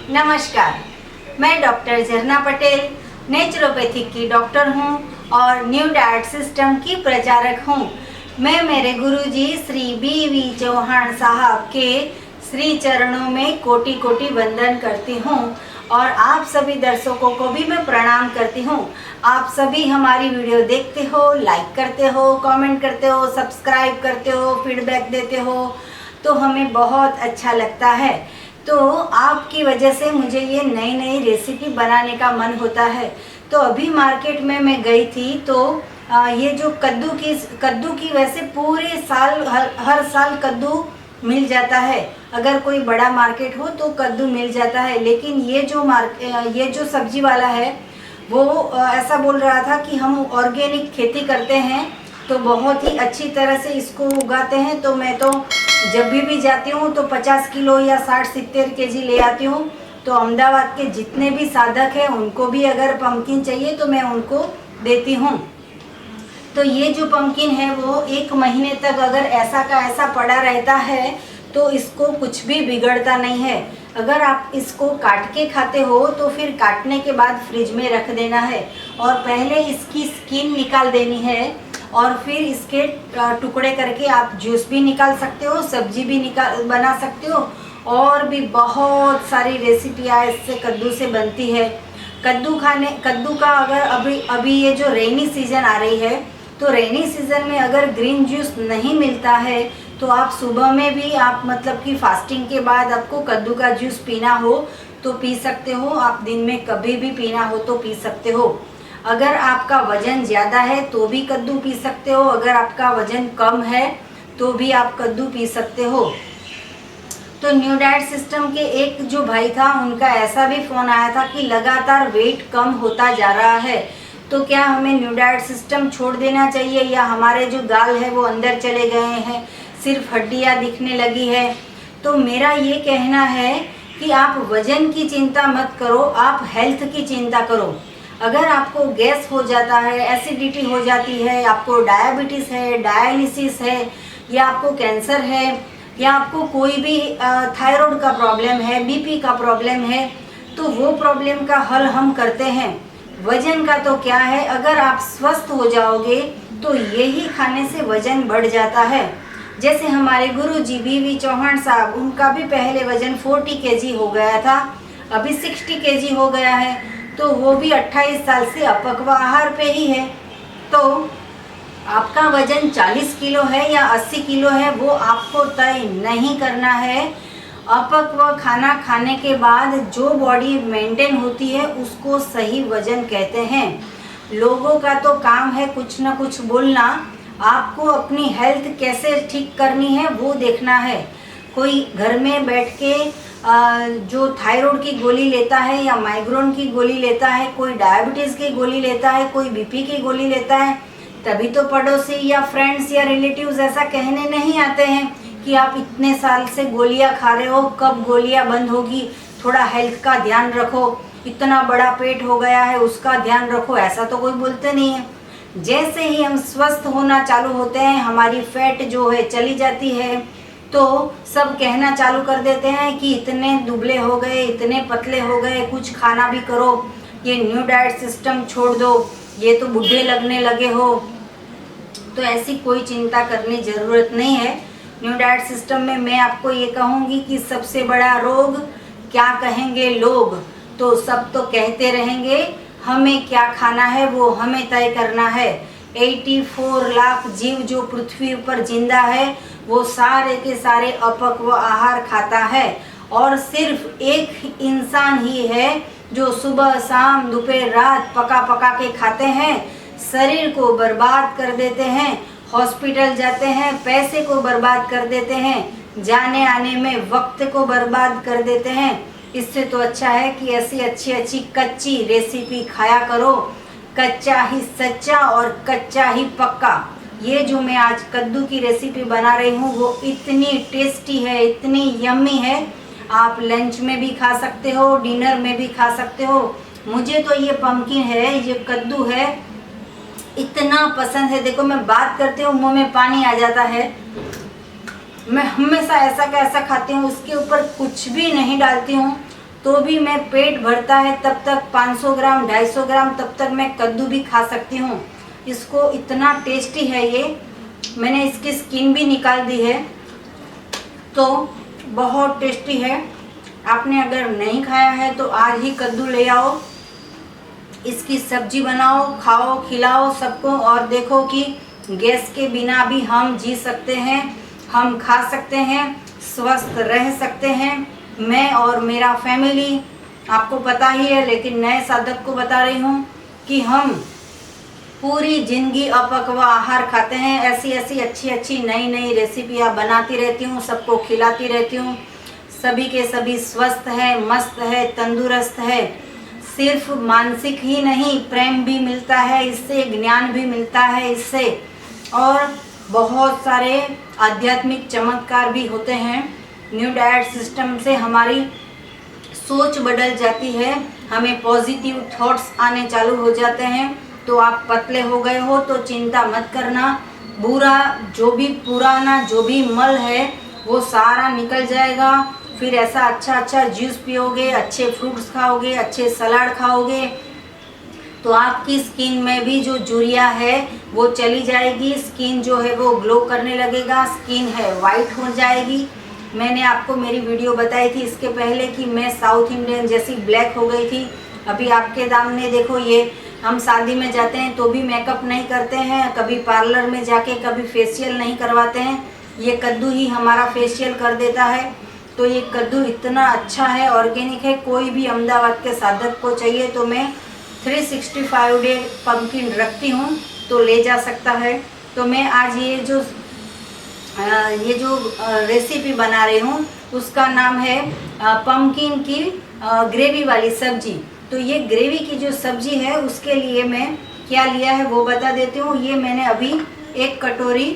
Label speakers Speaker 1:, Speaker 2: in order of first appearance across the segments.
Speaker 1: नमस्कार, मैं डॉक्टर झरना पटेल नेचुरोपैथिक की डॉक्टर हूं और न्यू डाइट सिस्टम की प्रचारक हूं। मैं मेरे गुरुजी श्री बी.वी. चौहान साहब के श्री चरणों में कोटि कोटि वंदन करती हूं और आप सभी दर्शकों को भी मैं प्रणाम करती हूं। आप सभी हमारी वीडियो देखते हो, लाइक करते हो, कमेंट करते हो, सब्सक्राइब करते हो, फीडबैक देते हो, तो हमें बहुत अच्छा लगता है। तो आपकी वजह से मुझे ये नई नई रेसिपी बनाने का मन होता है। तो अभी मार्केट में मैं गई थी तो ये जो कद्दू की वैसे पूरे साल हर साल कद्दू मिल जाता है। अगर कोई बड़ा मार्केट हो तो कद्दू मिल जाता है, लेकिन ये जो सब्जी वाला है वो ऐसा बोल रहा था कि हम ऑर्गेनिक खेती करते हैं तो बहुत ही अच्छी तरह से इसको उगाते हैं। तो मैं तो जब भी जाती हूँ तो 50 किलो या 60-70 केजी ले आती हूँ। तो अहमदाबाद के जितने भी साधक हैं उनको भी अगर पम्पकिन चाहिए तो मैं उनको देती हूँ। तो ये जो पम्पकिन है वो 1 महीने तक अगर ऐसा का ऐसा पड़ा रहता है तो इसको कुछ भी बिगड़ता नहीं है। अगर आप इसको काट के खाते हो तो फिर काटने के बाद फ्रिज में रख देना है और पहले इसकी स्किन निकाल देनी है और फिर इसके टुकड़े करके आप जूस भी निकाल सकते हो, सब्जी भी बना सकते हो और भी बहुत सारी रेसिपियाँ इससे कद्दू से बनती है। कद्दू का अगर अभी ये जो रेनी सीज़न आ रही है तो रेनी सीज़न में अगर ग्रीन जूस नहीं मिलता है तो आप सुबह में भी आप मतलब कि फास्टिंग के बाद आपको कद्दू का जूस पीना हो तो पी सकते हो। आप दिन में कभी भी पीना हो तो पी सकते हो। अगर आपका वज़न ज़्यादा है तो भी कद्दू पी सकते हो, अगर आपका वज़न कम है तो भी आप कद्दू पी सकते हो। तो न्यू डाइट सिस्टम के एक जो भाई था उनका ऐसा भी फ़ोन आया था कि लगातार वेट कम होता जा रहा है, तो क्या हमें न्यू डाइट सिस्टम छोड़ देना चाहिए या हमारे जो गाल है वो अंदर चले गए हैं, सिर्फ हड्डियाँ दिखने लगी है। तो मेरा ये कहना है कि आप वज़न की चिंता मत करो, आप हेल्थ की चिंता करो। अगर आपको गैस हो जाता है, एसिडिटी हो जाती है, आपको डायबिटीज़ है, डायलिसिस है या आपको कैंसर है या आपको कोई भी थायराइड का प्रॉब्लम है, बीपी का प्रॉब्लम है, तो वो प्रॉब्लम का हल हम करते हैं। वज़न का तो क्या है, अगर आप स्वस्थ हो जाओगे तो यही खाने से वज़न बढ़ जाता है। जैसे हमारे गुरुजी बी.वी. चौहान साहब, उनका भी पहले वज़न 40 केजी हो गया था, अभी 60 केजी हो गया है, तो वो भी 28 साल से अपक्व आहार पे ही है। तो आपका वज़न 40 किलो है या 80 किलो है वो आपको तय नहीं करना है। अपक्व खाना खाने के बाद जो बॉडी मेंटेन होती है उसको सही वज़न कहते हैं। लोगों का तो काम है कुछ ना कुछ बोलना, आपको अपनी हेल्थ कैसे ठीक करनी है वो देखना है। कोई घर में बैठ के जो थायराइड की गोली लेता है या माइग्रेन की गोली लेता है, कोई डायबिटीज़ की गोली लेता है, कोई बीपी की गोली लेता है, तभी तो पड़ोसी या फ्रेंड्स या रिलेटिव्स ऐसा कहने नहीं आते हैं कि आप इतने साल से गोलियां खा रहे हो, कब गोलियां बंद होगी, थोड़ा हेल्थ का ध्यान रखो, इतना बड़ा पेट हो गया है उसका ध्यान रखो, ऐसा तो कोई बोलते नहीं है। जैसे ही हम स्वस्थ होना चालू होते हैं, हमारी फैट जो है चली जाती है, तो सब कहना चालू कर देते हैं कि इतने दुबले हो गए, इतने पतले हो गए, कुछ खाना भी करो, ये न्यू डाइट सिस्टम छोड़ दो, ये तो बूढ़े लगने लगे हो। तो ऐसी कोई चिंता करने ज़रूरत नहीं है। न्यू डाइट सिस्टम में मैं आपको ये कहूँगी कि सबसे बड़ा रोग क्या कहेंगे लोग, तो सब तो कहते रहेंगे, हमें क्या खाना है वो हमें तय करना है। 84 लाख जीव जो पृथ्वी पर जिंदा है वो सारे के सारे अपक्व आहार खाता है और सिर्फ एक इंसान ही है जो सुबह शाम दोपहर रात पका पका के खाते हैं, शरीर को बर्बाद कर देते हैं, हॉस्पिटल जाते हैं, पैसे को बर्बाद कर देते हैं, जाने आने में वक्त को बर्बाद कर देते हैं। इससे तो अच्छा है कि ऐसी अच्छी अच्छी कच्ची रेसिपी खाया करो, कच्चा ही सच्चा और कच्चा ही पक्का। ये जो मैं आज कद्दू की रेसिपी बना रही हूँ वो इतनी टेस्टी है, इतनी यम्मी है, आप लंच में भी खा सकते हो, डिनर में भी खा सकते हो। मुझे तो ये पम्पकिन है, ये कद्दू है, इतना पसंद है। देखो मैं बात करती हूँ मुंह में पानी आ जाता है। मैं हमेशा ऐसा कैसा खाती हूँ, उसके ऊपर कुछ भी नहीं डालती हूँ, तो भी मैं पेट भरता है तब तक 500 ग्राम 250 ग्राम तब तक मैं कद्दू भी खा सकती हूँ। इसको इतना टेस्टी है ये। मैंने इसकी स्किन भी निकाल दी है, तो बहुत टेस्टी है। आपने अगर नहीं खाया है तो आज ही कद्दू ले आओ, इसकी सब्जी बनाओ, खाओ, खिलाओ सबको, और देखो कि गैस के बिना भी हम जी सकते हैं, हम खा सकते हैं, स्वस्थ रह सकते हैं। मैं और मेरा फैमिली, आपको पता ही है, लेकिन नए साधक को बता रही हूँ कि हम पूरी ज़िंदगी अपक्व आहार खाते हैं। ऐसी ऐसी अच्छी अच्छी नई नई रेसिपियाँ बनाती रहती हूँ, सबको खिलाती रहती हूँ। सभी के सभी स्वस्थ है, मस्त है, तंदुरुस्त है। सिर्फ मानसिक ही नहीं, प्रेम भी मिलता है इससे, ज्ञान भी मिलता है इससे, और बहुत सारे आध्यात्मिक चमत्कार भी होते हैं। न्यू डाइट सिस्टम से हमारी सोच बदल जाती है, हमें पॉजिटिव थॉट्स आने चालू हो जाते हैं। तो आप पतले हो गए हो तो चिंता मत करना, बुरा जो भी पुराना जो भी मल है वो सारा निकल जाएगा। फिर ऐसा अच्छा जूस पियोगे, अच्छे फ्रूट्स खाओगे, अच्छे सलाद खाओगे, तो आपकी स्किन में भी जो झुर्रियाँ है वो चली जाएगी। स्किन जो है वो ग्लो करने लगेगा, स्किन है वाइट हो जाएगी। मैंने आपको मेरी वीडियो बताई थी इसके पहले कि मैं साउथ इंडियन जैसी ब्लैक हो गई थी। अभी आपके सामने देखो, ये हम शादी में जाते हैं तो भी मेकअप नहीं करते हैं, कभी पार्लर में जाके कभी फेशियल नहीं करवाते हैं, ये कद्दू ही हमारा फेशियल कर देता है। तो ये कद्दू इतना अच्छा है, ऑर्गेनिक है। कोई भी अहमदाबाद के साधक को चाहिए तो मैं 365 डे पम्पकिन रखती हूँ, तो ले जा सकता है। तो मैं आज ये जो रेसिपी बना रही हूँ उसका नाम है पम्पकिन की ग्रेवी वाली सब्जी। तो ये ग्रेवी की जो सब्जी है उसके लिए मैं क्या लिया है वो बता देती हूँ। ये मैंने अभी 1 कटोरी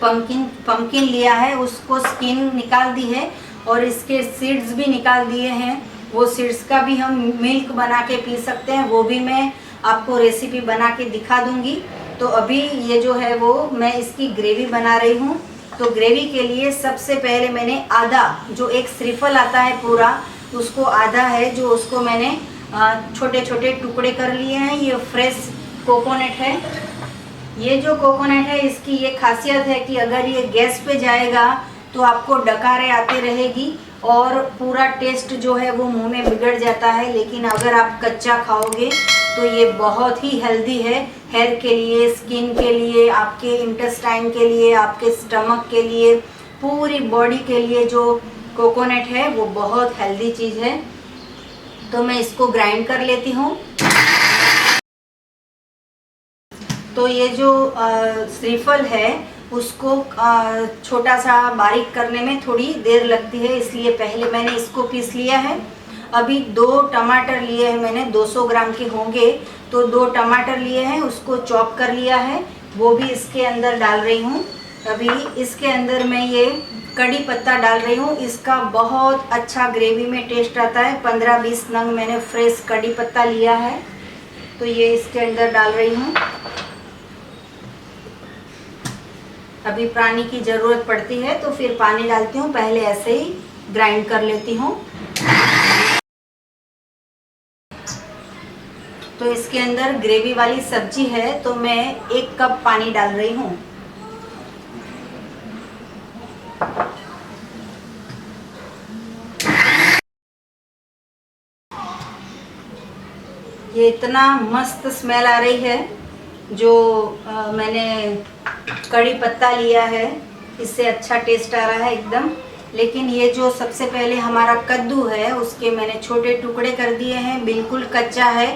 Speaker 1: पम्पकिन लिया है, उसको स्किन निकाल दी है और इसके सीड्स भी निकाल दिए हैं। वो सीड्स का भी हम मिल्क बना के पी सकते हैं, वो भी मैं आपको रेसिपी बना के दिखा दूंगी। तो अभी ये जो है वो मैं इसकी ग्रेवी बना रही हूँ। तो ग्रेवी के लिए सबसे पहले मैंने आधा, जो एक श्रीफल आता है पूरा, उसको आधा है जो उसको मैंने छोटे छोटे टुकड़े कर लिए हैं। ये फ्रेश कोकोनट है। ये जो कोकोनट है इसकी ये खासियत है कि अगर ये गैस पे जाएगा तो आपको डकारें आती रहेगी और पूरा टेस्ट जो है वो मुंह में बिगड़ जाता है। लेकिन अगर आप कच्चा खाओगे तो ये बहुत ही हेल्दी है, हेयर के लिए, स्किन के लिए, आपके इंटेस्टाइन के लिए, आपके स्टमक के लिए, पूरी बॉडी के लिए जो कोकोनट है वो बहुत हेल्दी चीज़ है। तो मैं इसको ग्राइंड कर लेती हूँ। तो ये जो श्रीफल है उसको छोटा सा बारीक करने में थोड़ी देर लगती है, इसलिए पहले मैंने इसको पीस लिया है। अभी 2 टमाटर लिए हैं मैंने, 200 ग्राम के होंगे, तो 2 टमाटर लिए हैं, उसको चॉप कर लिया है, वो भी इसके अंदर डाल रही हूँ। अभी इसके अंदर मैं ये कड़ी पत्ता डाल रही हूँ, इसका बहुत अच्छा ग्रेवी में टेस्ट आता है। 15-20 नंग मैंने फ्रेश कड़ी पत्ता लिया है, तो ये इसके अंदर डाल रही हूँ। अभी पानी की ज़रूरत पड़ती है तो फिर पानी डालती हूँ, पहले ऐसे ही ग्राइंड कर लेती हूँ। तो इसके अंदर ग्रेवी वाली सब्जी है तो मैं 1 कप पानी डाल रही हूँ। ये इतना मस्त स्मेल आ रही है, जो मैंने कड़ी पत्ता लिया है इससे अच्छा टेस्ट आ रहा है एकदम। लेकिन ये जो सबसे पहले हमारा कद्दू है उसके मैंने छोटे टुकड़े कर दिए हैं, बिल्कुल कच्चा है।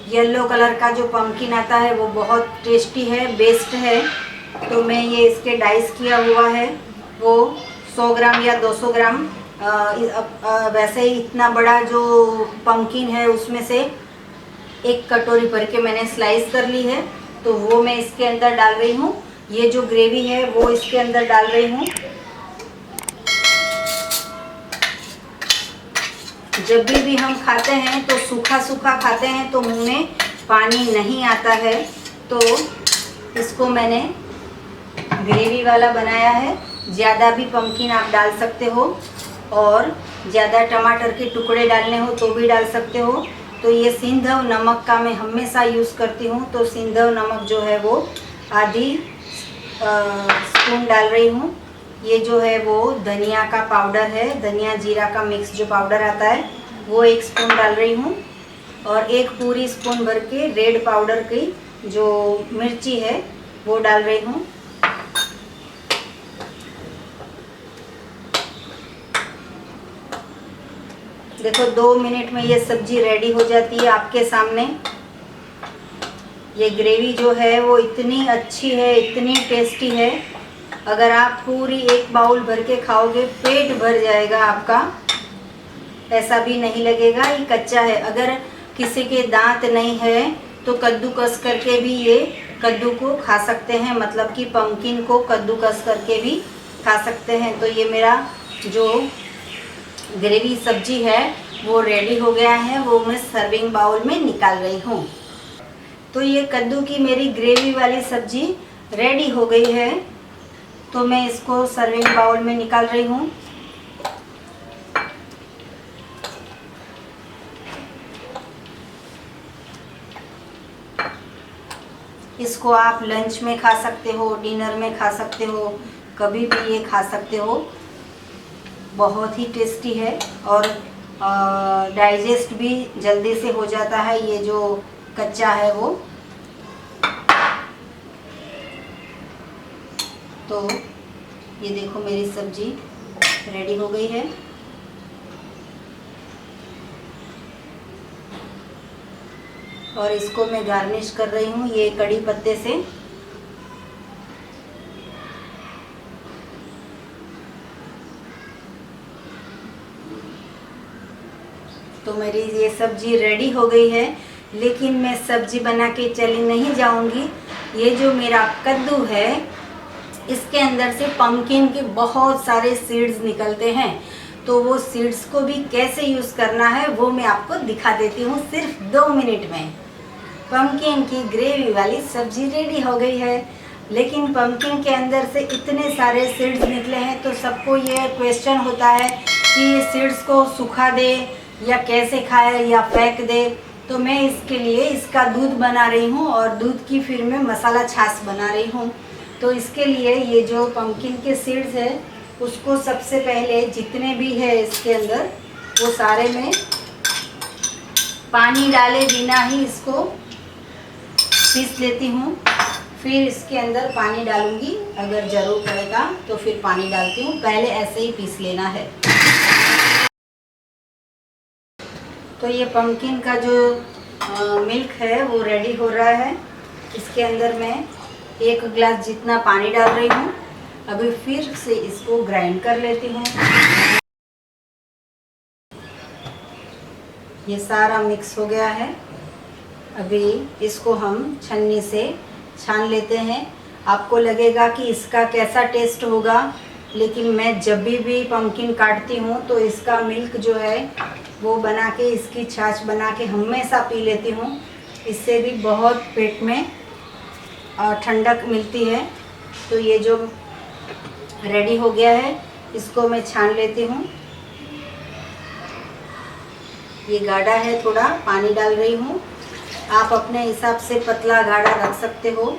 Speaker 1: येलो कलर का जो पम्पकिन आता है वो बहुत टेस्टी है, बेस्ट है। तो मैं ये इसके डाइस किया हुआ है वो 100 ग्राम या 200 ग्राम, वैसे ही इतना बड़ा जो पम्पकिन है उसमें से 1 कटोरी भर के मैंने स्लाइस कर ली है, तो वो मैं इसके अंदर डाल रही हूँ। ये जो ग्रेवी है वो इसके अंदर डाल रही हूँ। जब भी हम खाते हैं तो सूखा सूखा खाते हैं तो मुंह में पानी नहीं आता है, तो इसको मैंने ग्रेवी वाला बनाया है। ज़्यादा भी पम्पकिन आप डाल सकते हो, और ज़्यादा टमाटर के टुकड़े डालने हो तो भी डाल सकते हो। तो ये सिंधव नमक का मैं हमेशा यूज़ करती हूँ, तो सिंधव नमक जो है वो आधी स्पून डाल रही हूँ। ये जो है वो धनिया का पाउडर है, धनिया जीरा का मिक्स जो पाउडर आता है वो 1 स्पून डाल रही हूँ। और 1 पूरी स्पून भर के रेड पाउडर की जो मिर्ची है वो डाल रही हूँ। देखो 2 मिनट में ये सब्जी रेडी हो जाती है आपके सामने। ये ग्रेवी जो है वो इतनी अच्छी है, इतनी टेस्टी है, अगर आप पूरी 1 बाउल भर के खाओगे पेट भर जाएगा आपका, ऐसा भी नहीं लगेगा ये कच्चा है। अगर किसी के दांत नहीं है तो कद्दूकस करके भी ये कद्दू को खा सकते हैं, मतलब कि पम्पकिन को कद्दूकस करके भी खा सकते हैं। तो ये मेरा जो ग्रेवी सब्जी है वो रेडी हो गया है, वो मैं सर्विंग बाउल में निकाल रही हूँ। तो ये कद्दू की मेरी ग्रेवी वाली सब्जी रेडी हो गई है, तो मैं इसको सर्विंग बाउल में निकाल रही हूँ। इसको आप लंच में खा सकते हो, डिनर में खा सकते हो, कभी भी ये खा सकते हो। बहुत ही टेस्टी है और डाइजेस्ट भी जल्दी से हो जाता है ये जो कच्चा है वो। तो ये देखो मेरी सब्जी रेडी हो गई है। और इसको मैं गार्निश कर रही हूँ ये कड़ी पत्ते से। तो मेरी ये सब्जी रेडी हो गई है, लेकिन मैं सब्जी बना के चली नहीं जाऊंगी। ये जो मेरा कद्दू है इसके अंदर से पम्पकिन के बहुत सारे सीड्स निकलते हैं, तो वो सीड्स को भी कैसे यूज़ करना है वो मैं आपको दिखा देती हूँ सिर्फ 2 मिनट में। पम्पकिन की ग्रेवी वाली सब्जी रेडी हो गई है, लेकिन पम्पकिन के अंदर से इतने सारे सीड्स निकले हैं तो सबको ये क्वेश्चन होता है कि सीड्स को सुखा दे या कैसे खाए या फेंक दे। तो मैं इसके लिए इसका दूध बना रही हूँ और दूध की फिर मैं मसाला छाछ बना रही हूँ। तो इसके लिए ये जो पम्पकिन के सीड्स है उसको सबसे पहले जितने भी है इसके अंदर वो सारे में पानी डाले बिना ही इसको पीस लेती हूँ। फिर इसके अंदर पानी डालूंगी, अगर ज़रूर पड़ेगा तो फिर पानी डालती हूँ, पहले ऐसे ही पीस लेना है। तो ये पम्पकिन का जो मिल्क है वो रेडी हो रहा है। इसके अंदर मैं 1 गिलास जितना पानी डाल रही हूँ। अभी फिर से इसको ग्राइंड कर लेती हूँ। ये सारा मिक्स हो गया है। अभी इसको हम छन्नी से छान लेते हैं। आपको लगेगा कि इसका कैसा टेस्ट होगा, लेकिन मैं जब भी पम्पकिन काटती हूँ तो इसका मिल्क जो है वो बना के, इसकी छाछ बना के हमेशा पी लेती हूँ। इससे भी बहुत पेट में ठंडक मिलती है। तो ये जो रेडी हो गया है इसको मैं छान लेती हूँ। ये गाढ़ा है, थोड़ा पानी डाल रही हूँ। आप अपने हिसाब से पतला गाढ़ा रख सकते हो।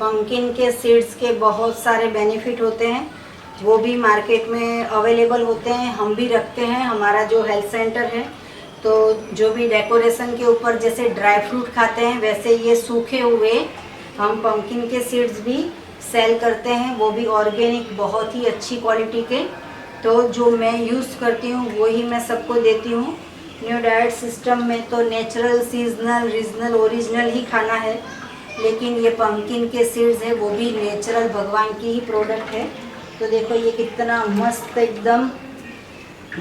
Speaker 1: पम्पकिन के सीड्स के बहुत सारे बेनिफिट होते हैं, वो भी मार्केट में अवेलेबल होते हैं, हम भी रखते हैं। हमारा जो हेल्थ सेंटर है तो जो भी डेकोरेशन के ऊपर जैसे ड्राई फ्रूट खाते हैं वैसे ये सूखे हुए हम पम्पकिन के सीड्स भी सेल करते हैं, वो भी ऑर्गेनिक, बहुत ही अच्छी क्वालिटी के। तो जो मैं यूज़ करती हूँ वही मैं सबको देती हूँ। न्यू डाइट सिस्टम में तो नेचुरल, सीजनल, रीजनल, ओरिजिनल ही खाना है, लेकिन ये पम्पकिन के सीड्स है वो भी नेचुरल, भगवान की ही प्रोडक्ट है। तो देखो ये कितना मस्त एकदम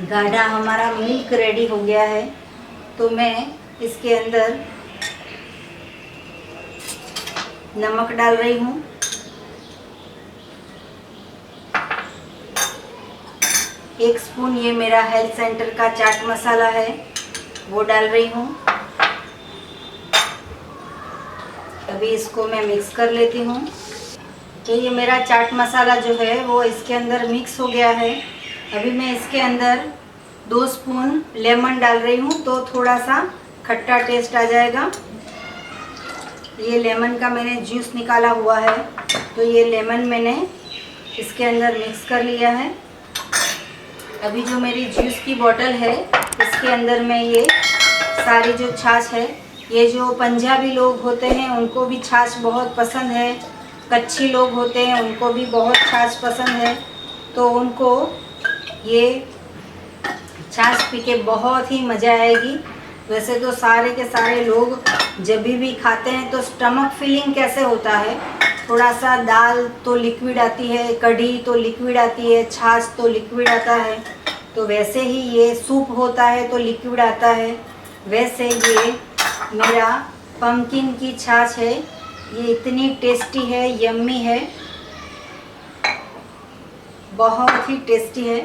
Speaker 1: गाढ़ा हमारा मिल्क रेडी हो गया है। तो मैं इसके अंदर नमक डाल रही हूँ। एक स्पून ये मेरा हेल्थ सेंटर का चाट मसाला है, वो डाल रही हूँ। अभी इसको मैं मिक्स कर लेती हूँ। तो ये मेरा चाट मसाला जो है वो इसके अंदर मिक्स हो गया है। अभी मैं इसके अंदर 2 स्पून लेमन डाल रही हूँ, तो थोड़ा सा खट्टा टेस्ट आ जाएगा। ये लेमन का मैंने जूस निकाला हुआ है, तो ये लेमन मैंने इसके अंदर मिक्स कर लिया है। अभी जो मेरी जूस की बोतल है, इसके अंदर मैं ये सारी जो छाछ है, ये जो पंजाबी लोग होते हैं उनको भी छाछ बहुत पसंद है, कच्छी लोग होते हैं उनको भी बहुत छाछ पसंद है, तो उनको ये छाछ पी के बहुत ही मज़ा आएगी। वैसे तो सारे के सारे लोग जब भी खाते हैं तो स्टमक फीलिंग कैसे होता है, थोड़ा सा दाल तो लिक्विड आती है, कढ़ी तो लिक्विड आती है, छाछ तो लिक्विड आता है, तो वैसे ही ये सूप होता है तो लिक्विड आता है। वैसे ये मेरा पम्पकिन की छाछ है, ये इतनी टेस्टी है, यम्मी है, बहुत ही टेस्टी है।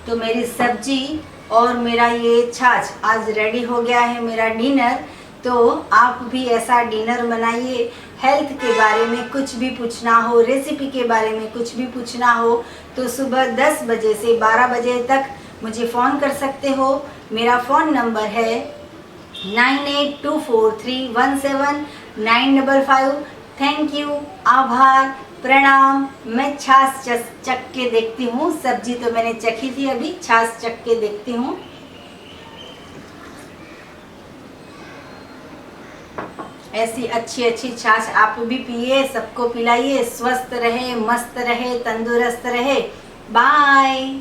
Speaker 1: तो मेरी सब्जी और मेरा ये छाछ आज रेडी हो गया है, मेरा डिनर। तो आप भी ऐसा डिनर बनाइए। हेल्थ के बारे में कुछ भी पूछना हो, रेसिपी के बारे में कुछ भी पूछना हो, तो सुबह 10 बजे से 12 बजे तक मुझे फ़ोन कर सकते हो। मेरा फ़ोन नंबर है 9824317955। थैंक यू, आभार, प्रणाम। मैं छाछ चख के देखती हूँ, सब्जी तो मैंने चखी थी, अभी छाछ चख के देखती हूँ। ऐसी अच्छी अच्छी छाछ आप भी पिए, सबको पिलाइए, स्वस्थ रहे, मस्त रहे, तंदुरुस्त रहे। बाय।